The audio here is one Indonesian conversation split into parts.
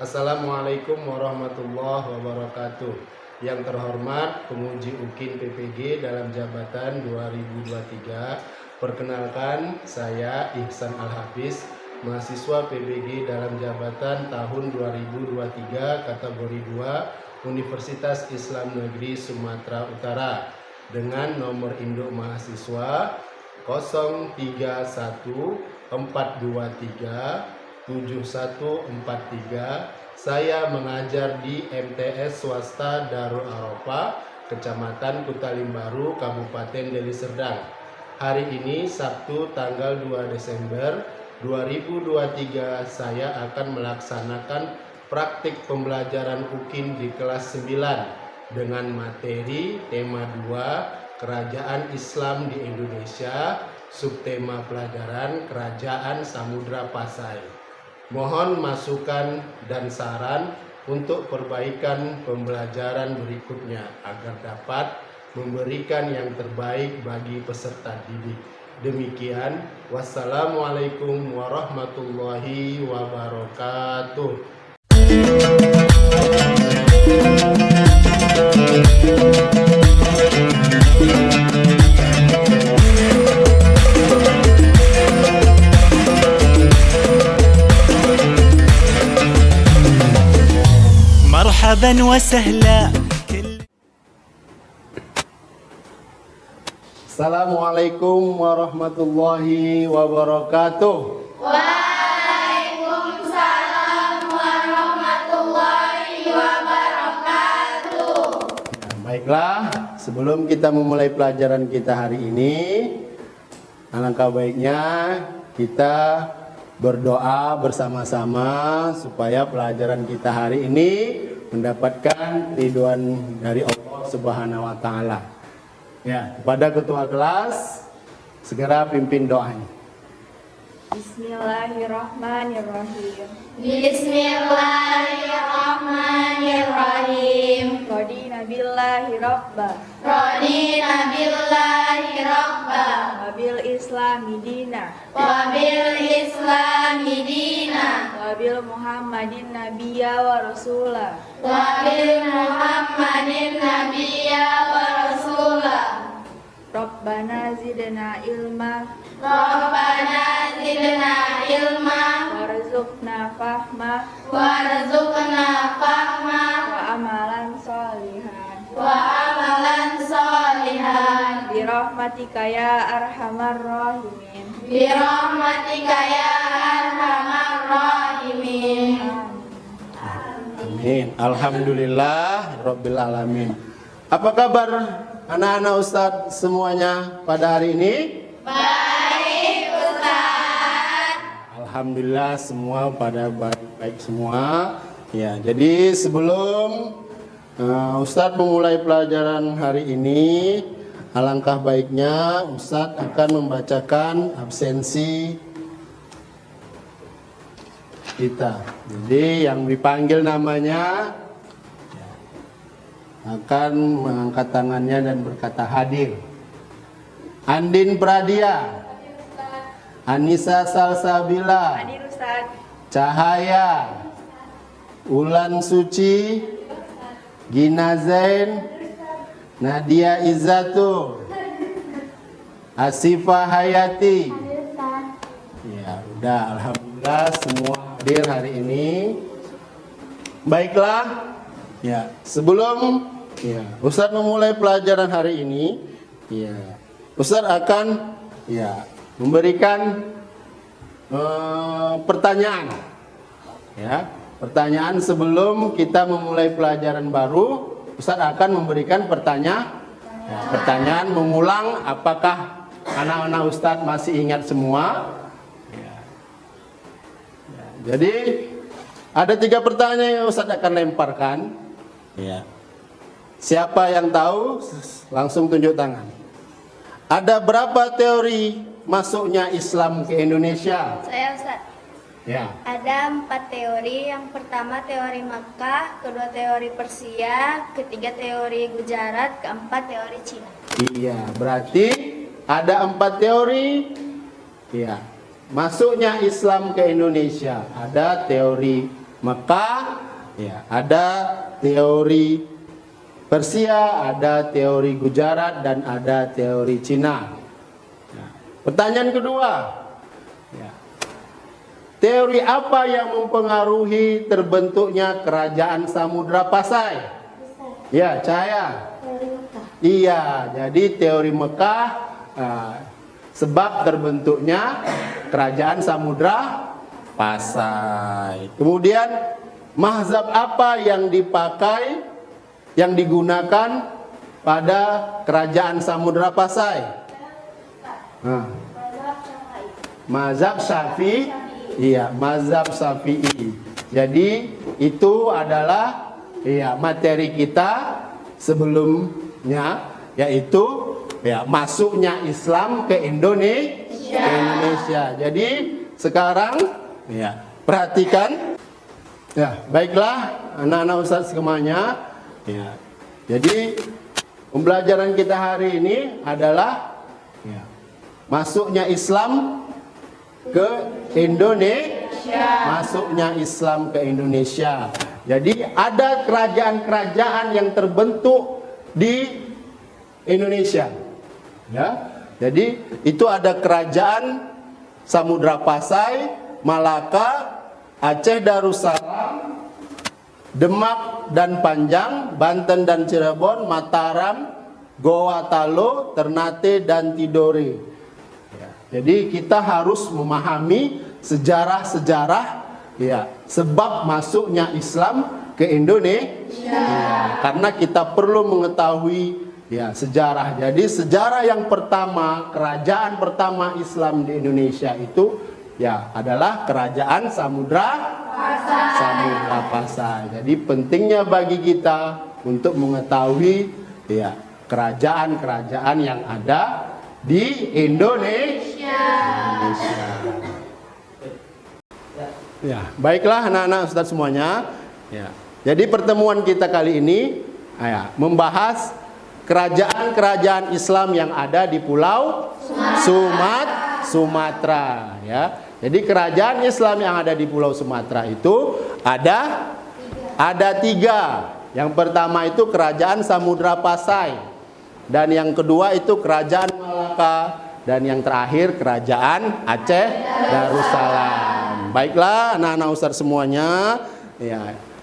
Assalamualaikum warahmatullahi wabarakatuh. Yang terhormat penguji UKIN PPG dalam jabatan 2023. Perkenalkan, saya Ihsan Al-Hafiz, mahasiswa PPG dalam jabatan tahun 2023 kategori 2 Universitas Islam Negeri Sumatera Utara dengan nomor induk mahasiswa 03142374143. Saya mengajar di MTS swasta Darul Arafah, Kecamatan Kutalimbaru, Kabupaten Deli Serdang. Hari ini Sabtu tanggal 2 Desember 2023 saya akan melaksanakan praktik pembelajaran UKIN di kelas 9 dengan materi tema 2 Kerajaan Islam di Indonesia, subtema pelajaran Kerajaan Samudra Pasai. Mohon masukan dan saran untuk perbaikan pembelajaran berikutnya agar dapat memberikan yang terbaik bagi peserta didik. Demikian, wassalamualaikum warahmatullahi wabarakatuh. مرحبا وسهلا. Assalamualaikum warahmatullahi wabarakatuh. Waalaikumsalam warahmatullahi wabarakatuh. Baiklah, sebelum kita memulai pelajaran kita hari ini, alangkah baiknya kita berdoa bersama-sama supaya pelajaran kita hari ini mendapatkan ridwan dari Allah Subhanahu wa taala. Ya, kepada ketua kelas segera pimpin doanya. Bismillahirrahmanirrahim. Bismillahirrahmanirrahim. Radina billahi rabba. Radina billahi rabba. Wabil islami dina. Wabil islami dina. Wabil muhammadin nabiyya wa rasulah. Wabil muhammadin nabiyya wa rasulah. Rabbana zidna ilma. Rabbana zidna ilma. Warzuqna fahma. Warzuqna fahma. Wa amalan solihan. Wa amalan solihan. Birahmatika ya arhamar rahimin. Birahmatika ya arhamar rahimin. Amin. Alhamdulillah Rabbil Alamin. Apa kabar anak-anak Ustadz semuanya pada hari ini? Baik Ustaz. Alhamdulillah semua pada baik-baik semua. Ya, jadi sebelum Ustadz memulai pelajaran hari ini, alangkah baiknya Ustadz akan membacakan absensi kita. Jadi yang dipanggil namanya akan mengangkat tangannya dan berkata hadir. Andin Pradia, Anissa Salsabila, Hadir Ustaz. Cahaya, Ulan Suci, Gina Zain, Nadia Izzatul, Asifa Hayati. Ya, udah, alhamdulillah semua hadir hari ini. Baiklah. Ya, sebelum Ustadz memulai pelajaran hari ini, Ustadz akan memberikan pertanyaan. Ya, pertanyaan sebelum kita memulai pelajaran baru, Ustadz akan memberikan pertanyaan. Pertanyaan mengulang apakah anak-anak Ustadz masih ingat semua? Jadi ada 3 pertanyaan yang Ustadz akan lemparkan. Ya. Siapa yang tahu langsung tunjuk tangan. Ada berapa teori masuknya Islam ke Indonesia? Saya Ustaz. Ya. Ada 4 teori. Yang pertama teori Makkah, kedua teori Persia, ketiga teori Gujarat, keempat teori Cina. Iya, berarti ada 4 teori. Ya. Masuknya Islam ke Indonesia. Ada teori Mekah, ya, ada teori Persia, ada teori Gujarat, dan ada teori Cina. Ya. Pertanyaan kedua, ya, teori apa yang mempengaruhi terbentuknya kerajaan Samudra Pasai? Ya, Cahaya. Teori Mekah. Iya, jadi teori Mekah sebab terbentuknya kerajaan Samudra Pasai. Kemudian mazhab apa yang dipakai, yang digunakan pada kerajaan Samudra Pasai? Mazhab Syafi'i. Iya, mazhab Syafi'i. Jadi itu adalah materi kita sebelumnya, yaitu masuknya Islam ke Indonesia. Jadi sekarang perhatikan. Ya, baiklah anak-anak Ustaz semuanya. Ya. Jadi pembelajaran kita hari ini adalah masuknya Islam ke Indonesia. Masuknya Islam ke Indonesia. Jadi ada kerajaan-kerajaan yang terbentuk di Indonesia. Ya. Jadi itu ada kerajaan Samudra Pasai, Malaka, Aceh Darussalam, Demak dan Panjang, Banten dan Cirebon, Mataram, Goa Talo, Ternate dan Tidore. Jadi kita harus memahami sejarah-sejarah sebab masuknya Islam ke Indonesia. Karena kita perlu mengetahui sejarah. Jadi sejarah yang pertama, kerajaan pertama Islam di Indonesia itu adalah kerajaan Samudra Pasai. Jadi pentingnya bagi kita untuk mengetahui kerajaan-kerajaan yang ada di Indonesia. Ya, baiklah anak-anak Ustaz semuanya. Jadi pertemuan kita kali ini membahas kerajaan-kerajaan Islam yang ada di Pulau Sumatera. Ya. Jadi kerajaan Islam yang ada di Pulau Sumatera itu ada 3. Yang pertama itu kerajaan Samudra Pasai, dan yang kedua itu kerajaan Malaka, dan yang terakhir kerajaan Aceh Darussalam. Baiklah anak-anak Ustaz semuanya,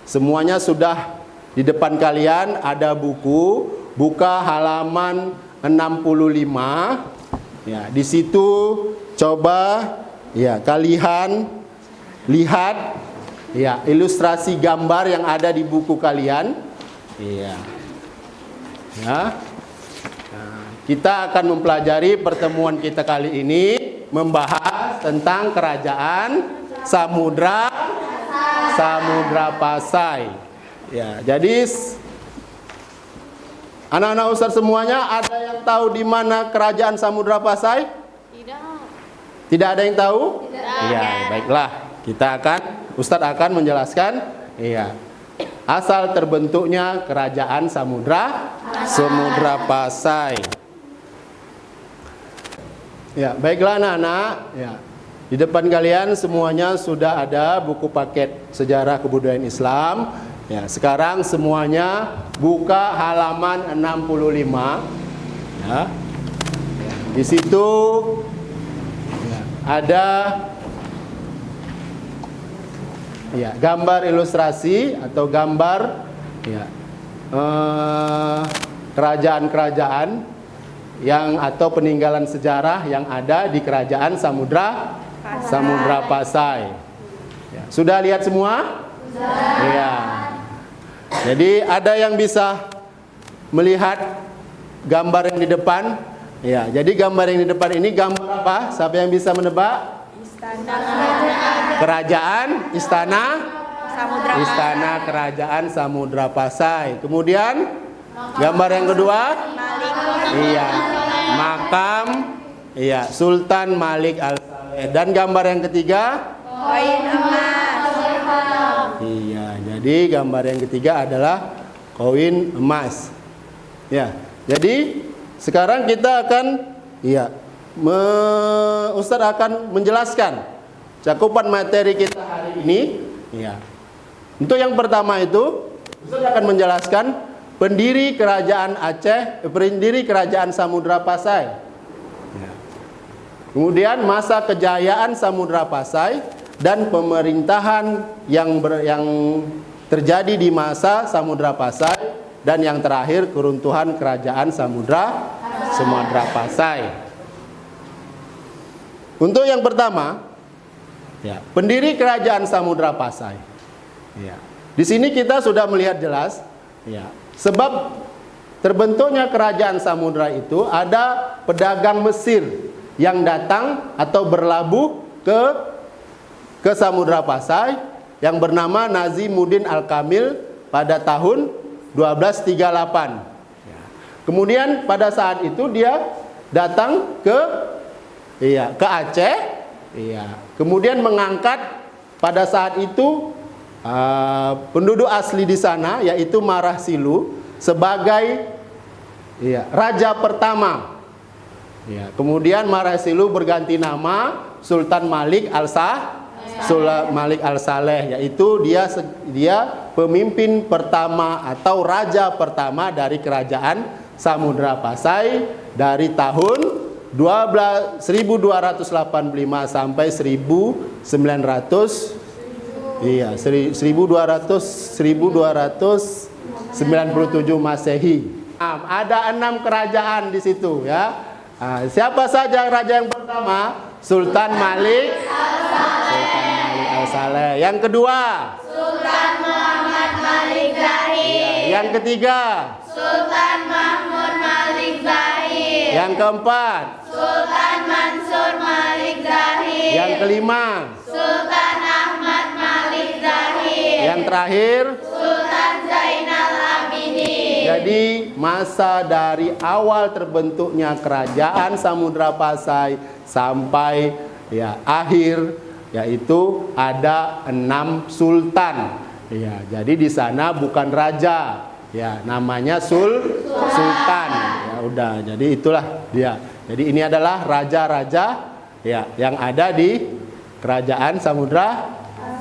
semuanya sudah di depan kalian ada buku, buka halaman 65. Di situ coba kalian lihat ilustrasi gambar yang ada di buku kalian. Kita akan mempelajari pertemuan kita kali ini membahas tentang kerajaan Samudra Pasai. Jadi anak-anak Ustaz semuanya, ada yang tahu di mana kerajaan Samudra Pasai? Tidak ada yang tahu? Iya, baiklah. Ustaz akan menjelaskan asal terbentuknya kerajaan Samudra Pasai. Baiklah anak-anak. Di depan kalian semuanya sudah ada buku paket sejarah kebudayaan Islam. Sekarang semuanya buka halaman 65. Di situ ada gambar ilustrasi atau gambar kerajaan-kerajaan yang atau peninggalan sejarah yang ada di kerajaan Samudra Pasai. Sudah lihat semua? Jadi ada yang bisa melihat gambar yang di depan? Jadi gambar yang di depan ini gambar apa? Siapa yang bisa menebak? Istana Kerajaan Samudra Pasai. Kemudian gambar yang kedua? Makam Sultan Malik Al-Saleh. Dan gambar yang ketiga? Koin emas. Jadi gambar yang ketiga adalah koin emas. Jadi sekarang kita akan Ustaz akan menjelaskan cakupan materi kita hari ini Untuk yang pertama itu, Ustaz akan menjelaskan pendiri kerajaan Aceh, pendiri kerajaan Samudra Pasai. Ya. Kemudian masa kejayaan Samudra Pasai dan pemerintahan yang terjadi di masa Samudra Pasai, dan yang terakhir keruntuhan kerajaan Samudra Pasai. Untuk yang pertama, ya, pendiri kerajaan Samudra Pasai. Ya. Di sini kita sudah melihat jelas, ya, sebab terbentuknya kerajaan Samudra itu ada pedagang Mesir yang datang atau berlabuh ke Samudra Pasai yang bernama Nazimuddin Al-Kamil pada tahun 1238. Ya. Kemudian pada saat itu dia datang ke Aceh, ya. Kemudian mengangkat pada saat itu penduduk asli di sana, yaitu Marah Silu, sebagai raja pertama. Ya. Kemudian Marah Silu berganti nama Sultan Malik Al-Saleh, yaitu dia pemimpin pertama atau raja pertama dari kerajaan Samudra Pasai dari tahun 1285 sampai 1297 Masehi. Ada 6 kerajaan di situ, ya. Siapa saja raja yang pertama? Sultan Malik Al-Saleh. Yang kedua, Sultan Muhammad Malik Zahid. yang ketiga, Sultan Mahmud Malik Zahid. yang keempat, Sultan Mansur Malik Zahid. yang kelima, Sultan Ahmad Malik Zahid. yang terakhir. Sultan Zainal Abidin. Jadi masa dari awal terbentuknya kerajaan Samudra Pasai sampai akhir, yaitu ada 6 sultan. Ya, jadi di sana bukan raja, ya, namanya sultan. Ya udah, jadi itulah dia. Jadi ini adalah raja-raja, ya, yang ada di kerajaan Samudra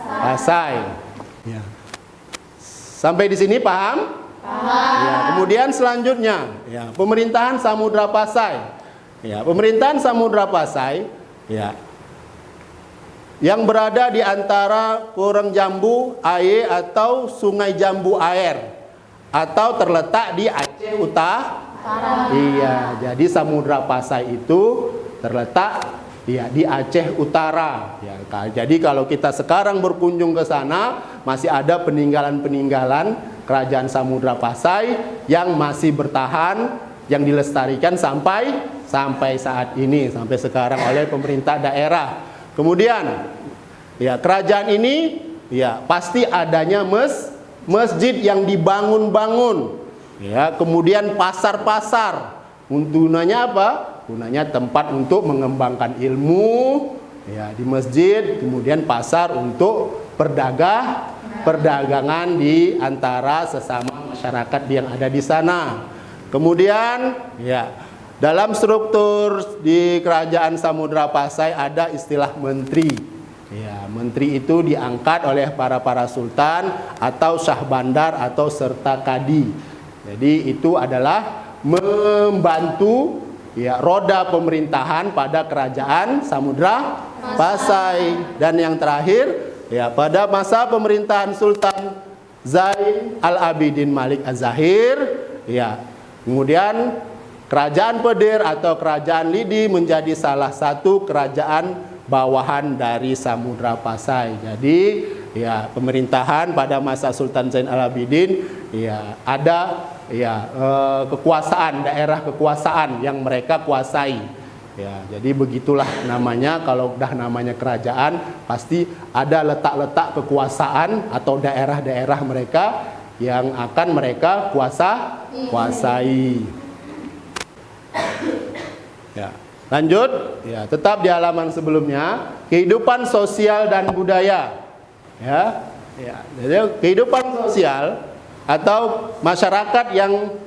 Pasai. Ya. Sampai di sini paham? Ya, kemudian selanjutnya, ya, pemerintahan Samudra Pasai. Ya, pemerintahan Samudra Pasai, ya, yang berada di antara Kurang Jambu Air atau Sungai Jambu Air, atau terletak di Aceh Utara. Iya, jadi Samudra Pasai itu terletak di Aceh Utara. Ya, jadi kalau kita sekarang berkunjung ke sana, masih ada peninggalan-peninggalan kerajaan Samudra Pasai yang masih bertahan, yang dilestarikan sampai saat ini, sampai sekarang oleh pemerintah daerah. Kemudian, ya, kerajaan ini, ya, pasti adanya masjid yang dibangun-bangun, ya, kemudian pasar-pasar. Gunanya apa? Gunanya tempat untuk mengembangkan ilmu, ya, di masjid, kemudian pasar untuk perdagangan di antara sesama masyarakat yang ada di sana. Kemudian, ya, dalam struktur di kerajaan Samudra Pasai ada istilah menteri. Ya, menteri itu diangkat oleh para sultan atau syah bandar atau serta kadi. Jadi itu adalah membantu, ya, roda pemerintahan pada kerajaan Samudra Pasai. Dan yang terakhir, ya, pada masa pemerintahan Sultan Zain Al-Abidin Malik Az-Zahir, ya, kemudian kerajaan Pedir atau kerajaan Lidi menjadi salah satu kerajaan bawahan dari Samudra Pasai. Jadi, ya, pemerintahan pada masa Sultan Zain Al-Abidin, ya, ada, ya, kekuasaan, daerah kekuasaan yang mereka kuasai. Ya, jadi begitulah namanya. Kalau udah namanya kerajaan, pasti ada letak-letak kekuasaan atau daerah-daerah mereka yang akan mereka kuasai. Ya, lanjut, ya, tetap di halaman sebelumnya, kehidupan sosial dan budaya. Ya, jadi kehidupan sosial atau masyarakat yang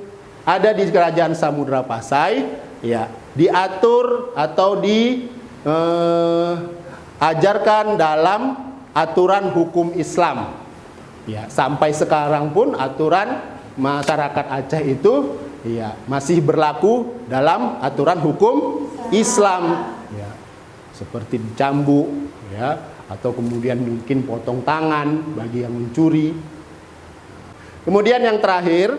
ada di kerajaan Samudra Pasai, ya, diatur atau diajarkan dalam aturan hukum Islam. Ya, sampai sekarang pun aturan masyarakat Aceh itu ya masih berlaku dalam aturan hukum Islam. Ya, seperti dicambuk, ya, atau kemudian mungkin potong tangan bagi yang mencuri. Kemudian yang terakhir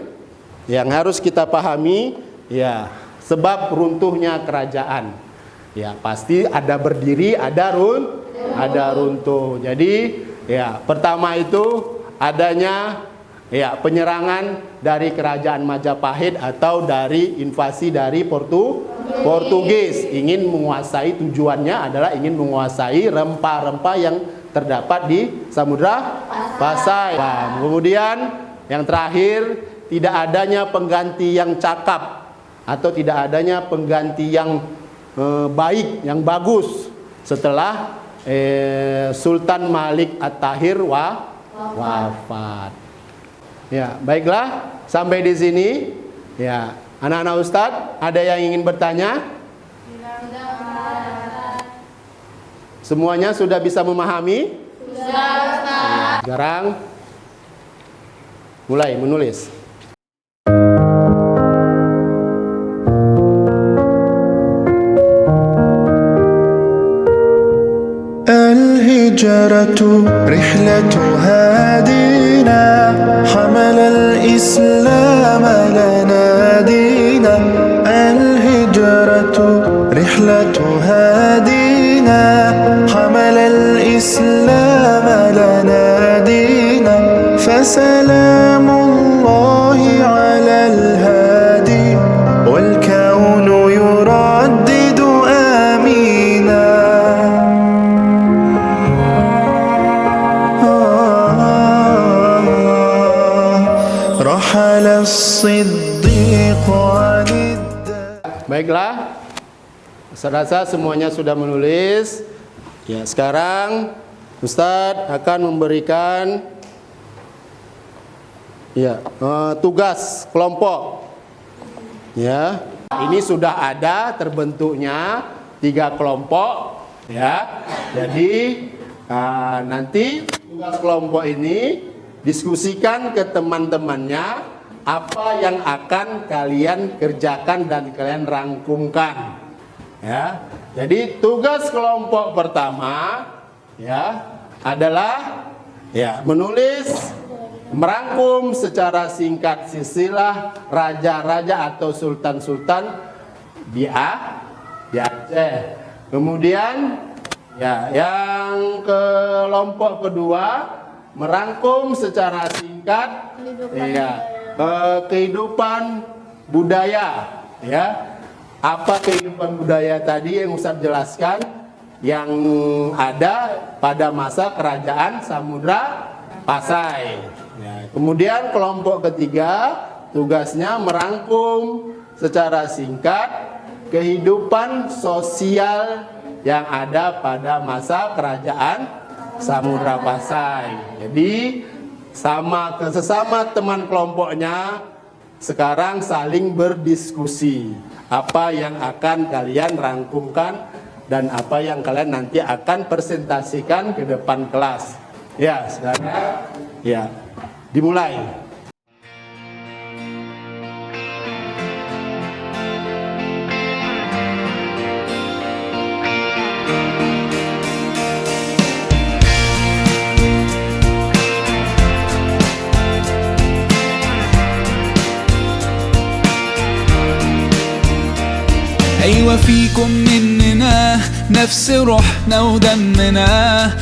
yang harus kita pahami, ya, sebab runtuhnya kerajaan. Ya, pasti ada berdiri, ada runtuh. Jadi, ya, pertama itu adanya ya penyerangan dari kerajaan Majapahit atau dari invasi dari Portugis, ingin menguasai, tujuannya adalah ingin menguasai rempah-rempah yang terdapat di Samudra Pasai. Nah, kemudian yang terakhir, tidak adanya pengganti yang cakap atau tidak adanya pengganti yang baik, yang bagus setelah Sultan Malik At-Tahir wafat. Ya, baiklah, sampai di sini. Ya, anak-anak Ustadz, ada yang ingin bertanya? Semuanya sudah bisa memahami? Sudah, Ustadz. Sekarang mulai menulis. الهجرة رحلة هادينا حمل الإسلام لنا دينا الهجرة رحلة هادينا حمل الإسلام لنا دينا فسلام الله على الهادي والكون يردد آمينا رحل الصديق عن Baiklah, saya rasa semuanya sudah menulis. Ya, sekarang Ustadz akan memberikan ya tugas kelompok. Ya, ini sudah ada terbentuknya 3 kelompok. Ya, jadi nanti tugas kelompok ini diskusikan ke teman-temannya apa yang akan kalian kerjakan dan kalian rangkumkan. Ya, jadi tugas kelompok pertama ya adalah ya menulis, merangkum secara singkat silsilah raja-raja atau sultan-sultan di Aceh. Kemudian ya yang kelompok kedua merangkum secara singkat kehidupan budaya, ya. Apa kehidupan budaya tadi yang Ustaz jelaskan yang ada pada masa kerajaan Samudra Pasai. Ya. Kemudian kelompok ketiga tugasnya merangkum secara singkat kehidupan sosial yang ada pada masa kerajaan Samudra Pasai. Jadi sesama teman kelompoknya sekarang saling berdiskusi apa yang akan kalian rangkumkan dan apa yang kalian nanti akan presentasikan ke depan kelas. Ya, sekarang ya dimulai. أيوة فيكم مننا نفس روحنا ودمنا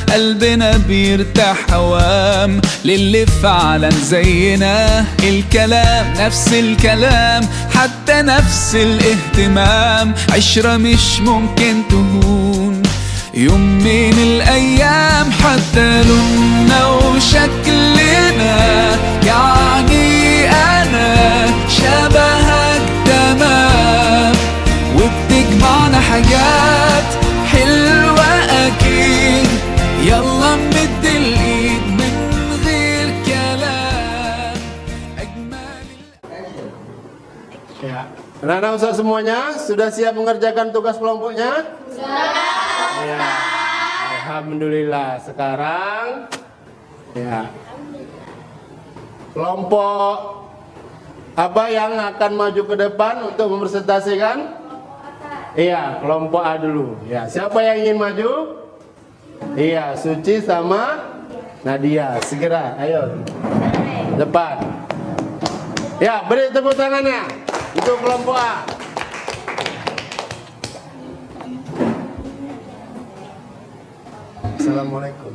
قلبنا بيرتاح هوام للي فعلا زينا الكلام نفس الكلام حتى نفس الاهتمام عشرة مش ممكن تهون يوم من الأيام حتى لوننا وشكلنا يعني أنا شبهك تمام وبتجمعنا حاجات حلوة أكيد يلا نمد الإيد من غير كلام أجمل. Ya, anak-anak Ustaz semuanya sudah siap mengerjakan tugas kelompoknya? Sudah. Ya, alhamdulillah. Sekarang ya kelompok apa yang akan maju ke depan untuk mempresentasikan? Iya, kelompok A dulu. Ya, siapa yang ingin maju? Iya, Suci sama Nadia. Segera, ayo. Depan. Ya, beri tepuk tangannya. Itu kelompok A. Assalamualaikum.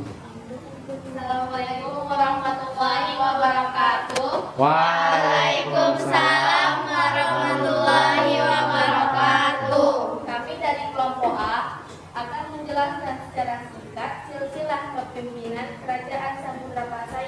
Assalamualaikum warahmatullahi wabarakatuh. Waalaikumsalam warahmatullahi wabarakatuh. Kami dari kelompok A akan menjelaskan secara singkat silsilah kepemimpinan Kerajaan Samudra Pasai.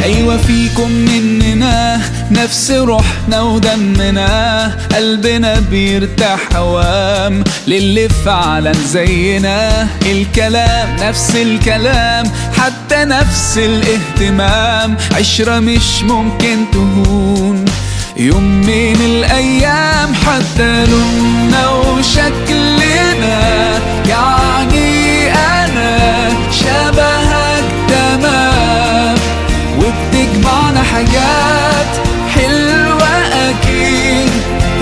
أيوة فيكم مننا نفس روحنا ودمنا قلبنا بيرتاح هوام للي فعلا زينا الكلام نفس الكلام حتى نفس الاهتمام عشرة مش ممكن تهون يوم من الأيام حتى لوننا وشكلنا يعني أنا شبهك تمام وبتجمعنا حاجات حلوة أكيد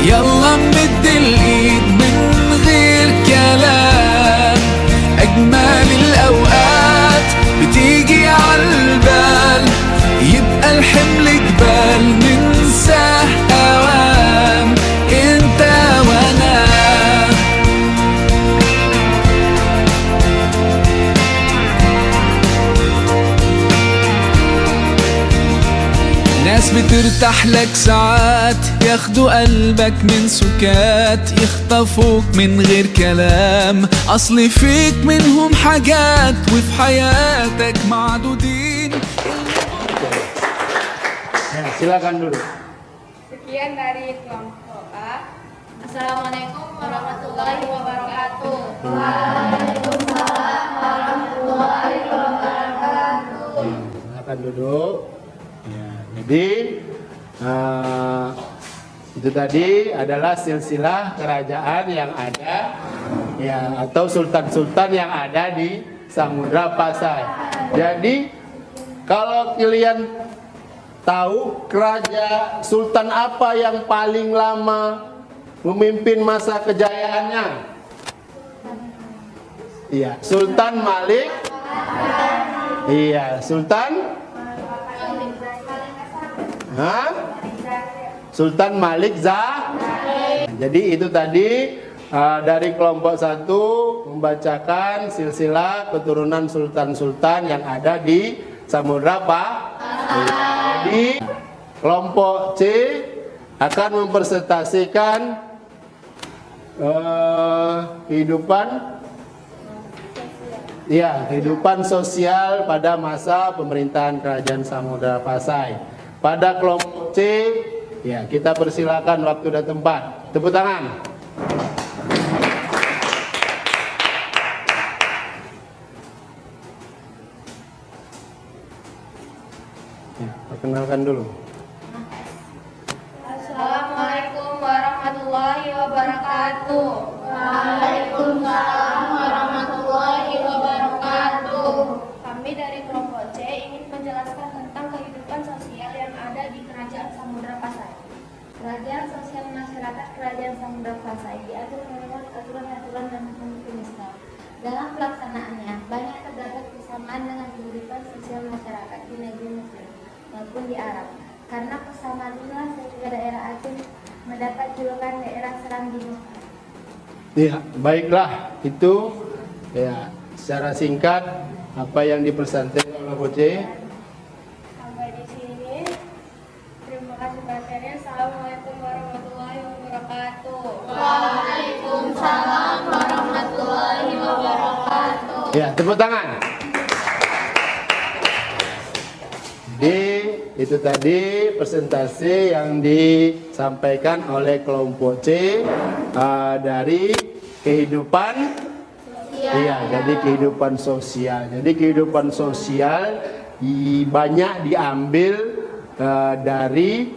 يلا نمد الإيد من غير كلام أجمل الأوقات بتيجي عالبال يبقى الحمل جبال ننساه أوام انت وانا ناس بترتاح لك ساعات ياخدوا قلبك من سكات يخطفوك من غير كلام أصل فيك منهم حاجات وفي حياتك معدودين. Ya, silakan dulu. Sekian dari kelompok A. Assalamualaikum warahmatullahi wabarakatuh. Waalaikumsalam warahmatullahi wabarakatuh. Silakan duduk. Ya, jadi itu tadi adalah silsilah kerajaan yang ada, ya, atau sultan-sultan yang ada di Samudra Pasai. Jadi kalau kalian tahu kerajaan sultan apa yang paling lama memimpin masa kejayaannya? Iya, Sultan Malik. Iya, Sultan. Hah? Sultan Malik Zahid. Jadi itu tadi dari kelompok 1 membacakan silsilah keturunan sultan-sultan yang ada di Samudra Pasai. Jadi kelompok C akan mempresentasikan kehidupan sosial pada masa pemerintahan Kerajaan Samudra Pasai. Pada kelompok C, ya, kita persilakan waktu dan tempat. Tepuk tangan. Ya, perkenalkan dulu. Assalamualaikum warahmatullahi wabarakatuh. Waalaikumsalam warahmatullahi wabarakatuh. Kami dari kelompok C ingin menjelaskan tentang kehidupan sosial yang ada di Kerajaan Samudra Pasai. Kerajaan sosial masyarakat Kerajaan Samudra Pasai diatur menurut aturan-aturan dan hukum Islam. Dalam pelaksanaannya, banyak terdapat kesamaan dengan kehidupan sosial masyarakat di negeri Muslim maupun di Arab. Karena kesamaan inilah sehingga daerah Aceh mendapat julukan daerah Serambi Nusa. Ya, baiklah, itu ya secara singkat apa yang dipresentasikan oleh Boce. Sampai di sini. Terima kasih materinya. Assalamualaikum warahmatullahi wabarakatuh. Waalaikumsalam warahmatullahi wabarakatuh. Ya, tepuk tangan. Jadi itu tadi presentasi yang disampaikan oleh kelompok C dari kehidupan Iya, jadi kehidupan sosial. Jadi kehidupan sosial banyak diambil dari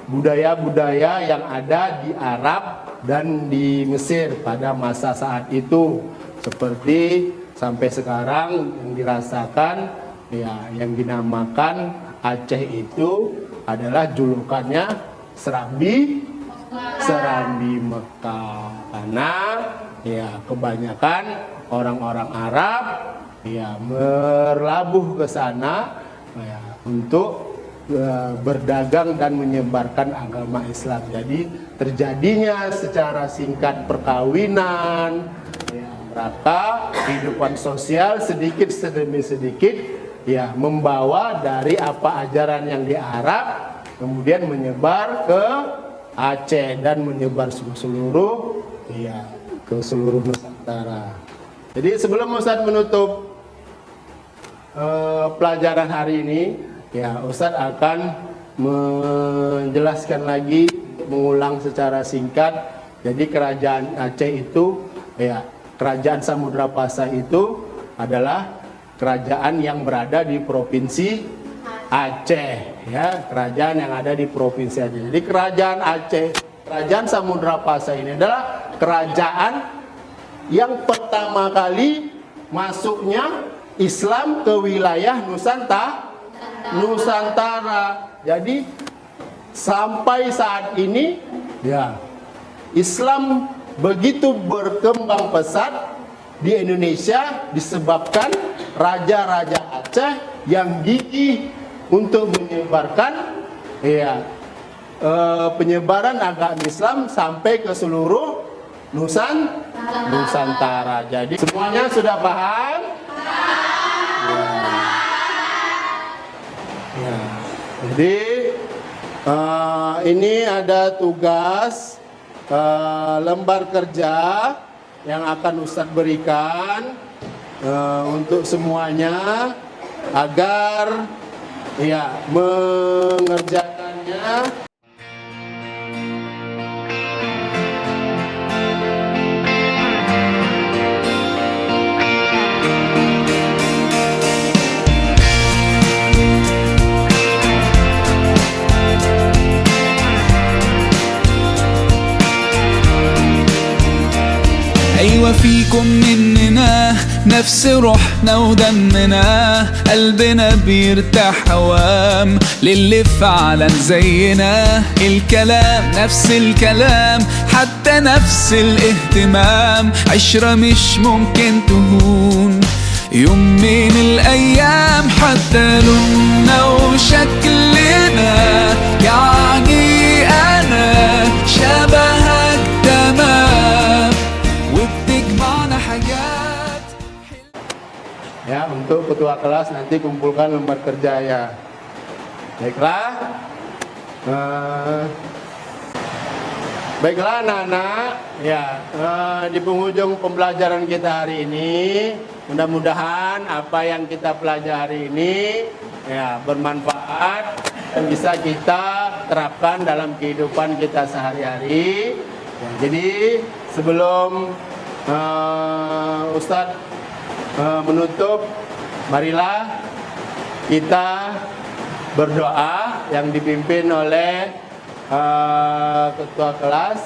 budaya-budaya yang ada di Arab dan di Mesir pada masa saat itu, seperti sampai sekarang yang dirasakan ya, yang dinamakan Aceh itu adalah julukannya Serambi Mekah, karena ya kebanyakan orang-orang Arab ya berlabuh ke sana ya, untuk berdagang dan menyebarkan agama Islam. Jadi terjadinya secara singkat perkawinan ya, maka kehidupan sosial sedikit demi sedikit ya membawa dari apa ajaran yang di Arab kemudian menyebar ke Aceh dan menyebar ke seluruh Nusantara. Jadi sebelum Ustadz menutup pelajaran hari ini, ya, Ustadz akan menjelaskan lagi, mengulang secara singkat. Jadi kerajaan Aceh itu, ya, kerajaan Samudra Pasai itu adalah kerajaan yang berada di provinsi Aceh, ya, kerajaan yang ada di provinsi Aceh. Jadi kerajaan Aceh, kerajaan Samudra Pasai ini adalah kerajaan yang pertama kali masuknya Islam ke wilayah Nusantara. Jadi sampai saat ini ya Islam begitu berkembang pesat di Indonesia disebabkan raja-raja Aceh yang gigih untuk menyebarkan ya penyebaran agama Islam sampai ke seluruh Nusantara. Jadi semuanya sudah paham? Ya, jadi ini ada tugas lembar kerja yang akan Ustadz berikan untuk semuanya agar ya mengerjakannya. أيوة فيكم مننا نفس روحنا ودمنا قلبنا بيرتاح هوام للي فعلا زينا الكلام نفس الكلام حتى نفس الاهتمام عشرة مش ممكن تهون يوم من الأيام حتى لوننا وشكلنا يعني أنا شبهك تمام وبتجمعنا حاجات. Ya, untuk ketua kelas nanti kumpulkan lembar kerja ya. Baiklah. Baiklah anak-anak, ya di penghujung pembelajaran kita hari ini, mudah-mudahan apa yang kita pelajari ini ya bermanfaat dan bisa kita terapkan dalam kehidupan kita sehari-hari. Ya, jadi sebelum Ustadz menutup, marilah kita berdoa yang dipimpin oleh ketua kelas.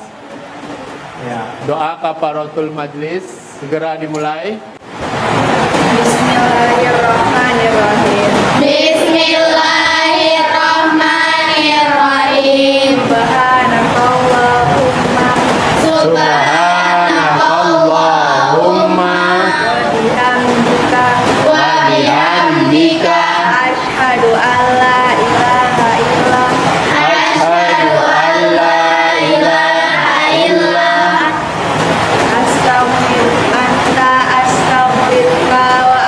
Ya, doa kafaratul majlis segera dimulai. Bismillahirrahmanirrahim. Bismillahirrahmanirrahim. Subhanakallahumma wa bihamdika asyhadu an la ilaha illa astaghfiruka wa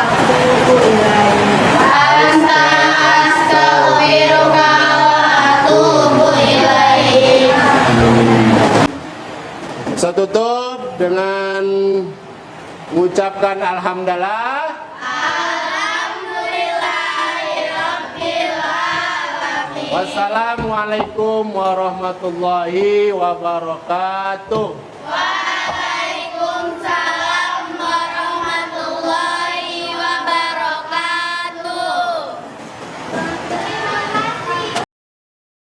atubu ilaik. Saya tutup dengan mengucapkan alhamdulillah. Wassalamualaikum warahmatullahi wabarakatuh.